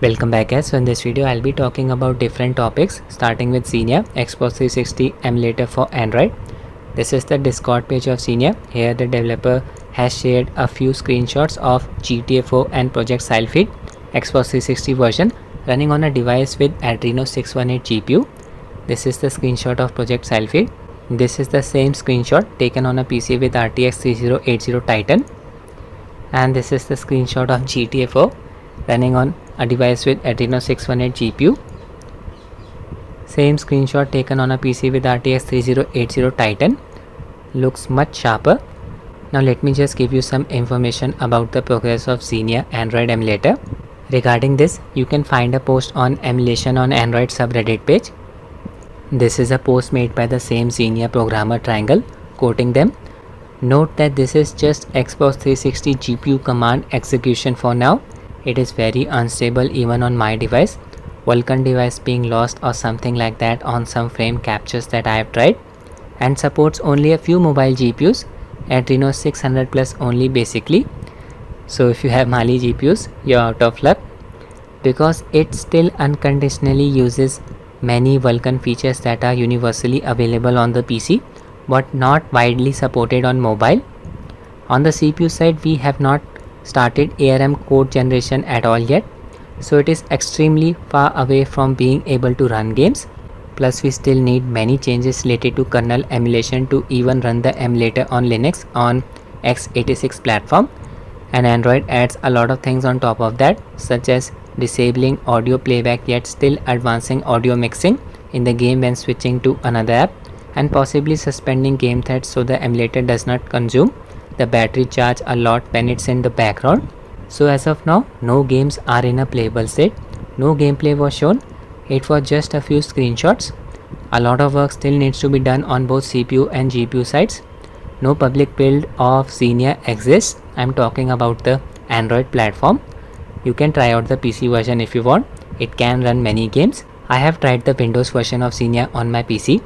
Welcome back guys. So in this video I'll be talking about different topics starting with Xenia Xbox 360 emulator for Android. This is the Discord page of Xenia. Here the developer has shared a few screenshots of GTA 4 and Project Sylphid Xbox 360 version running on a device with Adreno 618 GPU. This is the screenshot of Project Sylphid. This is the same screenshot taken on a PC with RTX 3080 Titan. And this is the screenshot of GTA 4 running on a device with Adreno 618 GPU. Same screenshot taken on a PC with RTX 3080 Titan. Looks much sharper. Now let me just give you some information about the progress of Xenia Android emulator. Regarding this, you can find a post on emulation on Android subreddit page. This is a post made by the same Xenia programmer Triangle, quoting them. Note that this is just Xbox 360 GPU command execution for now. It is very unstable even on my device. Vulkan device being lost or something like that on some frame captures that I have tried, and supports only a few mobile GPUs, Adreno 600 plus only basically. So if you have Mali GPUs, you're out of luck, because it still unconditionally uses many Vulkan features that are universally available on the PC but not widely supported on mobile. On the CPU side, we have not started ARM code generation at all yet, so it is extremely far away from being able to run games. Plus we still need many changes related to kernel emulation to even run the emulator on Linux on x86 platform, and Android adds a lot of things on top of that, such as disabling audio playback yet still advancing audio mixing in the game when switching to another app, and possibly suspending game threads so the emulator does not consume the battery charge a lot when it's in the background. So as of now, no games are in a playable state. No gameplay was shown. It was just a few screenshots. A lot of work still needs to be done on both CPU and GPU sides. No public build of Xenia exists. I'm talking about the Android platform. You can try out the PC version if you want. It can run many games. I have tried the Windows version of Xenia on my PC.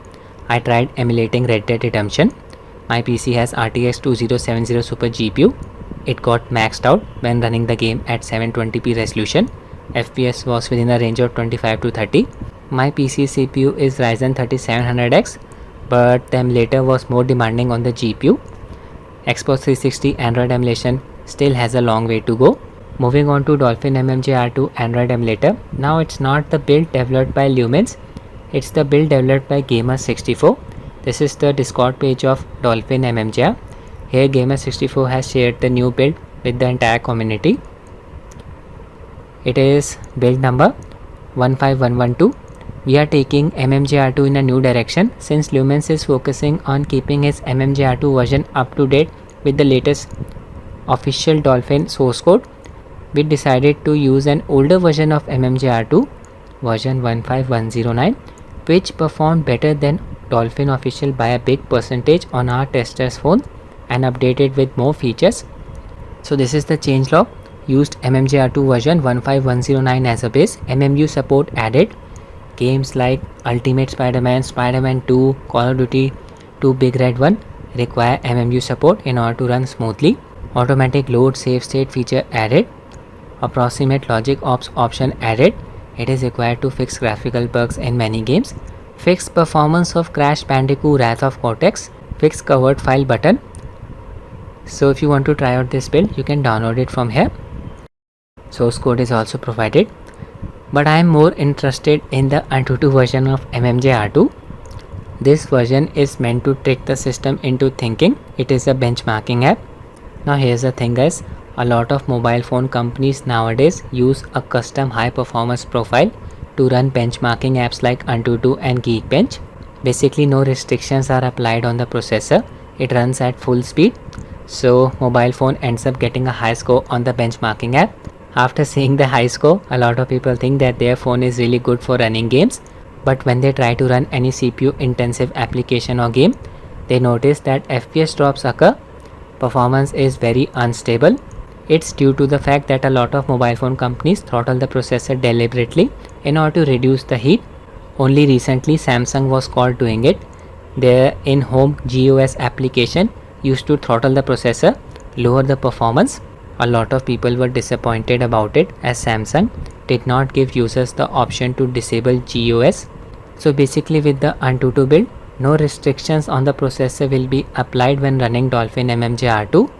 I tried emulating Red Dead Redemption. My PC has RTX 2070 Super GPU. It got maxed out when running the game at 720p resolution. FPS was within a range of 25 to 30. My PC CPU is Ryzen 3700X, but the emulator was more demanding on the GPU. Xbox 360 Android emulation still has a long way to go. Moving on to Dolphin MMJR2 Android emulator. Now it's not the build developed by Lumens, it's the build developed by Gamer64. This is the Discord page of Dolphin MMJR. Here Gamer64 has shared the new build with the entire community. It is build number 15112. We are taking MMJR2 in a new direction since Lumens is focusing on keeping his MMJR2 version up to date with the latest official Dolphin source code. We decided to use an older version of MMJR2, version 15109, which performed better than Dolphin official by a big percentage on our testers phone and updated with more features. So this is the changelog. Used MMJR2 version 15109 as a base. MMU support added. Games like Ultimate Spider-Man, Spider-Man 2, Call of Duty 2 Big Red 1 require MMU support in order to run smoothly. Automatic load save state feature added. Approximate logic ops option added. It is required to fix graphical bugs in many games. Fixed performance of Crash Bandicoot Wrath of Cortex. Fixed covered file button. So if you want to try out this build, you can download it from here. Source code is also provided. But I am more interested in the Antutu version of MMJR2. This version is meant to trick the system into thinking it is a benchmarking app. Now here's the thing guys, a lot of mobile phone companies nowadays use a custom high performance profile to run benchmarking apps like Antutu and Geekbench. Basically no restrictions are applied on the processor. It runs at full speed. So mobile phone ends up getting a high score on the benchmarking app. After seeing the high score, a lot of people think that their phone is really good for running games. But when they try to run any CPU intensive application or game, they notice that FPS drops occur. Performance is very unstable. It's due to the fact that a lot of mobile phone companies throttle the processor deliberately in order to reduce the heat. Only recently Samsung was caught doing it. Their in-home GOS application used to throttle the processor, lower the performance. A lot of people were disappointed about it as Samsung did not give users the option to disable GOS. So basically with the Antutu build, no restrictions on the processor will be applied when running Dolphin MMJR2.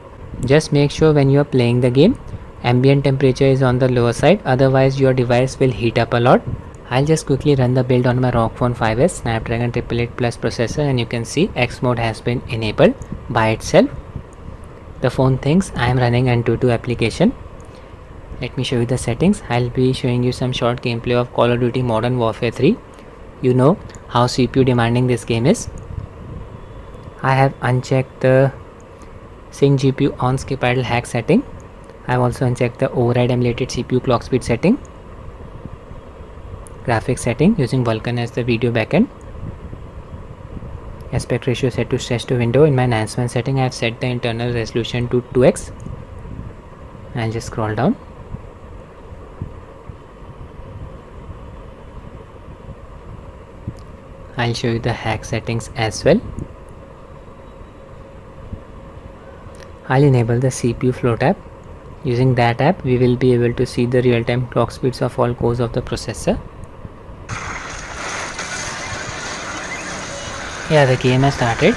Just make sure when you are playing the game, ambient temperature is on the lower side, otherwise your device will heat up a lot. I'll just quickly run the build on my Rog Phone 5s Snapdragon 888 Plus processor, and you can see X mode has been enabled by itself. The phone thinks I am running Antutu application. Let me show you the settings. I'll be showing you some short gameplay of Call of Duty Modern Warfare 3. You know how CPU demanding this game is. I have unchecked the Sync GPU on skip idle hack setting. I have also unchecked the override emulated CPU clock speed setting. Graphics setting using Vulkan as the video backend. Aspect ratio set to stretch to window. In my enhancement setting, I have set the internal resolution to 2x. I'll just scroll down. I'll show you the hack settings as well. I'll enable the CPU float app. Using that app, we will be able to see the real-time clock speeds of all cores of the processor. Yeah, the game has started.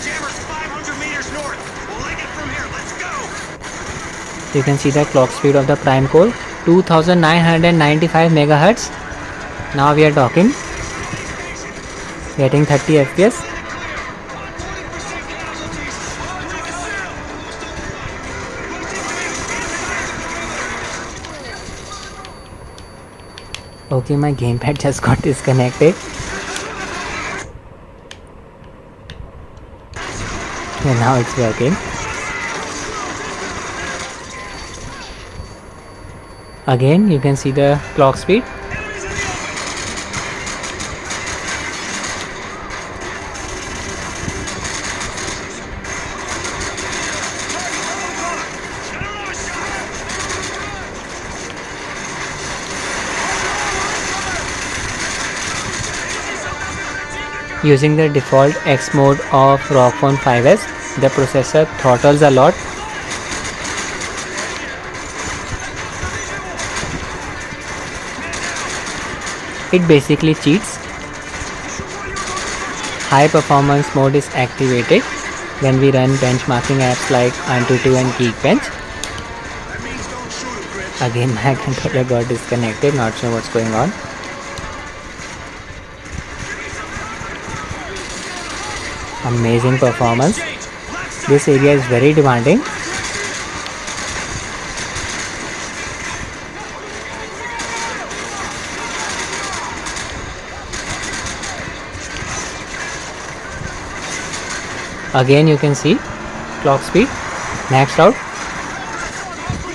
Jammer's 500 meters north. We'll leg it from here. Let's go. You can see the clock speed of the prime core, 2995 megahertz. Now we are talking, getting 30 FPS. Okay, my gamepad just got disconnected. And now it's working. Again, you can see the clock speed. Using the default X mode of Rog Phone 5s, the processor throttles a lot. It basically cheats. High performance mode is activated when we run benchmarking apps like Antutu and Geekbench. Again, my controller got disconnected, not sure what's going on. Amazing performance. This area is very demanding. Again, you can see clock speed maxed out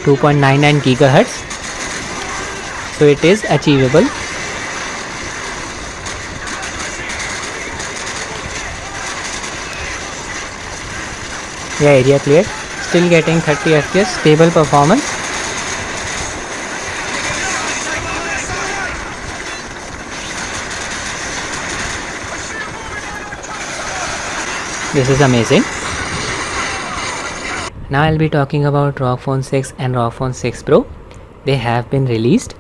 2.99 gigahertz. So it is achievable. Yeah, area cleared. Still getting 30 FPS, stable performance. This is amazing. Now I'll be talking about Rog Phone 6 and Rog Phone 6 Pro. They have been released.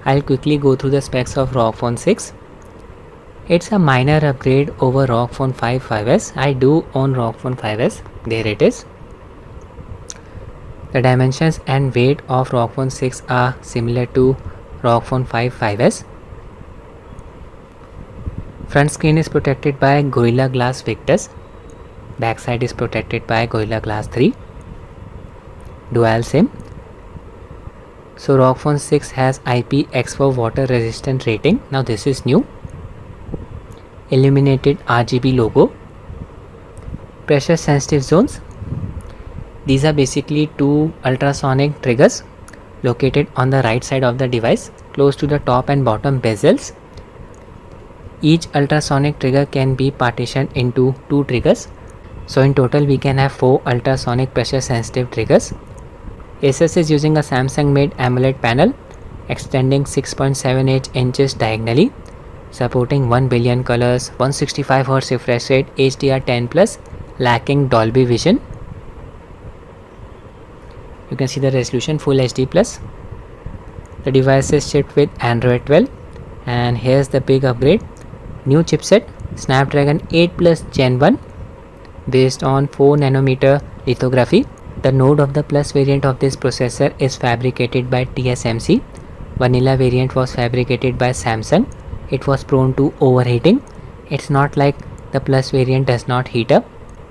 I'll quickly go through the specs of Rog Phone 6. It's a minor upgrade over Rog Phone 5 5s. I do own Rog Phone 5s. There it is. The dimensions and weight of Rog Phone 6 are similar to Rog Phone 5 5s. Front screen is protected by Gorilla Glass Victus. Backside is protected by Gorilla Glass 3. Dual SIM. So Rog Phone 6 has IPX4 water resistant rating. Now this is new. Illuminated RGB logo. Pressure sensitive zones. These are basically two ultrasonic triggers located on the right side of the device, close to the top and bottom bezels. Each ultrasonic trigger can be partitioned into two triggers. So in total we can have 4 ultrasonic pressure sensitive triggers. Asus is using a Samsung made AMOLED panel extending 6.78 inches diagonally. supporting 1 billion colors, 165Hz refresh rate, HDR10+, lacking Dolby Vision. You can see the resolution Full HD+. The device is shipped with Android 12, and here's the big upgrade. New chipset, Snapdragon 8 Plus Gen 1, based on 4nm lithography. The node of the Plus variant of this processor is fabricated by TSMC. Vanilla variant was fabricated by Samsung. It was prone to overheating. It's not like the Plus variant does not heat up.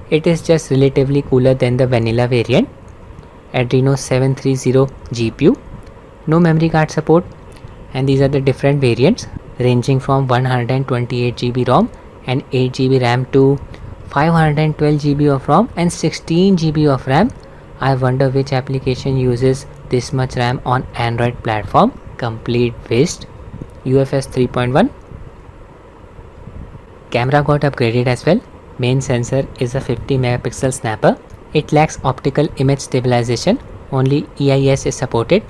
It is just relatively cooler than the vanilla variant. Adreno 730 GPU. No memory card support, and these are the different variants ranging from 128GB ROM and 8GB RAM to 512GB of ROM and 16GB of RAM. I wonder which application uses this much RAM on Android platform. Complete waste. UFS 3.1. Camera got upgraded as well. Main sensor is a 50 megapixel snapper. It lacks optical image stabilization. Only EIS is supported.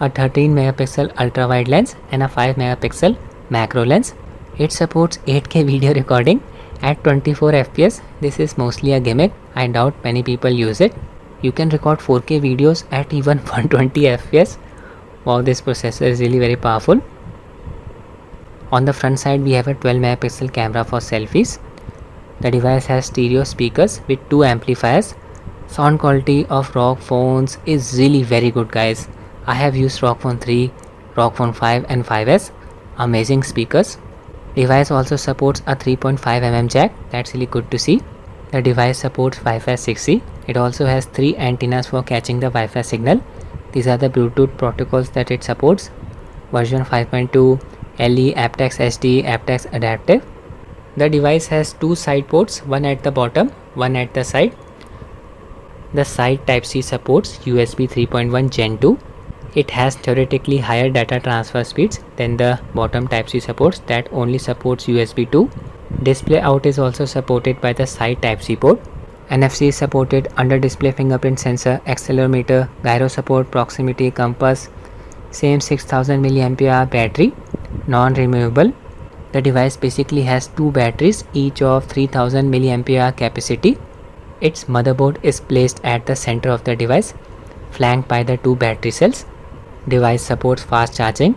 A 13 megapixel ultra wide lens and a 5 megapixel macro lens. It supports 8K video recording at 24 fps. This is mostly a gimmick. I doubt many people use it. You can record 4K videos at even 120 fps. Wow, this processor is really very powerful. On the front side we have a 12 megapixel camera for selfies. The device has stereo speakers with 2 amplifiers. Sound quality of Rog phones is really very good, guys. I have used Rog Phone 3, Rog Phone 5 and 5s. Amazing speakers. Device also supports a 3.5mm jack. That's really good to see. The device supports Wi-Fi 6E. It also has 3 antennas for catching the Wi-Fi signal. These are the Bluetooth protocols that it supports. Version 5.2, LE, aptX HD, aptX Adaptive. The device has 2 side ports, one at the bottom, one at the side. The side Type-C supports USB 3.1 Gen 2. It has theoretically higher data transfer speeds than the bottom Type-C supports that only supports USB 2. Display out is also supported by the side Type-C port. NFC is supported, under display fingerprint sensor, accelerometer, gyro support, proximity, compass. Same 6000 mAh battery, non-removable. The device basically has 2 batteries, each of 3000 mAh capacity. Its motherboard is placed at the center of the device, flanked by the 2 battery cells. Device supports fast charging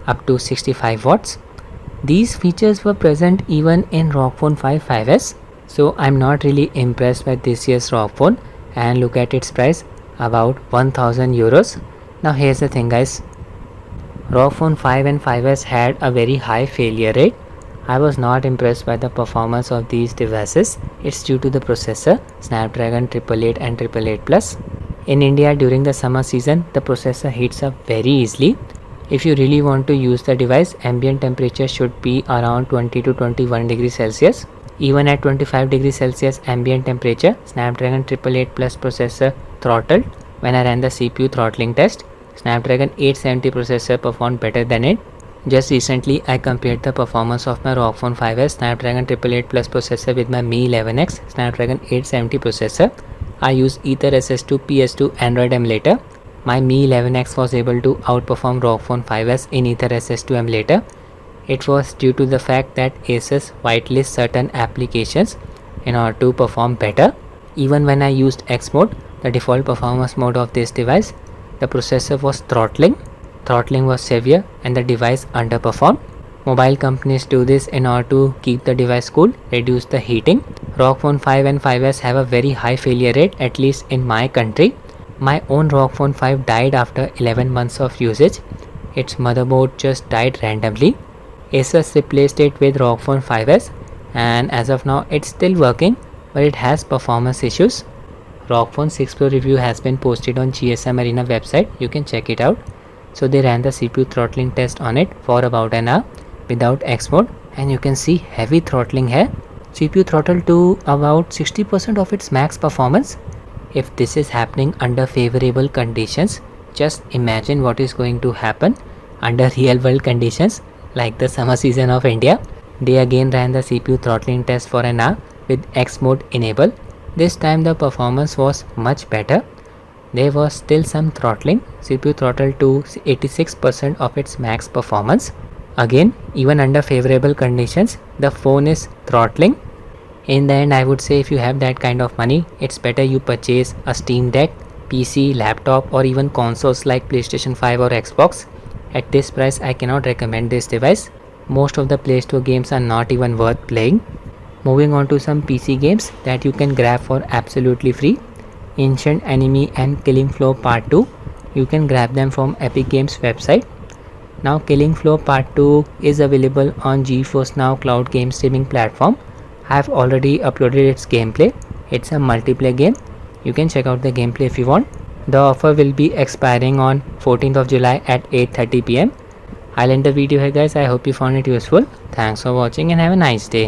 up to 65 watts. These features were present even in Rog Phone 5 5s. So I'm not really impressed by this year's Rog Phone, and look at its price, about 1000 euros. Now here's the thing, guys. Rog Phone 5 and 5s had a very high failure rate. I was not impressed by the performance of these devices. It's due to the processor, Snapdragon 888 and 888 Plus. In India during the summer season, the processor heats up very easily. If you really want to use the device, ambient temperature should be around 20 to 21 degrees Celsius. Even at 25 degrees Celsius ambient temperature, Snapdragon 888 Plus processor throttled. When I ran the CPU throttling test, Snapdragon 870 processor performed better than it. Just recently, I compared the performance of my Rog Phone 5s Snapdragon 888 Plus processor with my Mi 11X Snapdragon 870 processor. I use Ether SS2 PS2 Android emulator. My Mi 11X was able to outperform Rog Phone 5s in Ether SS2 emulator. It was due to the fact that Asus whitelists certain applications in order to perform better. Even when I used X mode, the default performance mode of this device, the processor was throttling. Throttling was severe and the device underperformed. Mobile companies do this in order to keep the device cool, reduce the heating. Rog Phone 5 and 5s have a very high failure rate, at least in my country. My own Rog Phone 5 died after 11 months of usage. Its motherboard just died randomly. Asus replaced it with Rog Phone 5s, and as of now it's still working, but it has performance issues. Rog Phone 6 Pro review has been posted on GSM Arena website. You can check it out. So they ran the CPU throttling test on it for about an hour without X mode, and you can see heavy throttling here. CPU throttled to about 60% of its max performance. If this is happening under favorable conditions, just imagine what is going to happen under real world conditions like the summer season of India. They again ran the CPU throttling test for an hour with X mode enabled. This time the performance was much better. There was still some throttling. CPU throttled to 86% of its max performance. Again, even under favorable conditions, the phone is throttling. In the end, I would say if you have that kind of money, it's better you purchase a Steam Deck, PC, laptop, or even consoles like PlayStation 5 or Xbox. At this price, I cannot recommend this device. Most of the Play Store games are not even worth playing. Moving on to some PC games that you can grab for absolutely free. Ancient Enemy and Killing Floor Part 2. You can grab them from Epic Games website. Now Killing Floor Part 2 is available on GeForce Now cloud game streaming platform. I have already uploaded its gameplay. It's a multiplayer game. You can check out the gameplay if you want. The offer will be expiring on 14th of July at 8:30 pm. I'll end the video here guys. I hope you found it useful. Thanks for watching and have a nice day.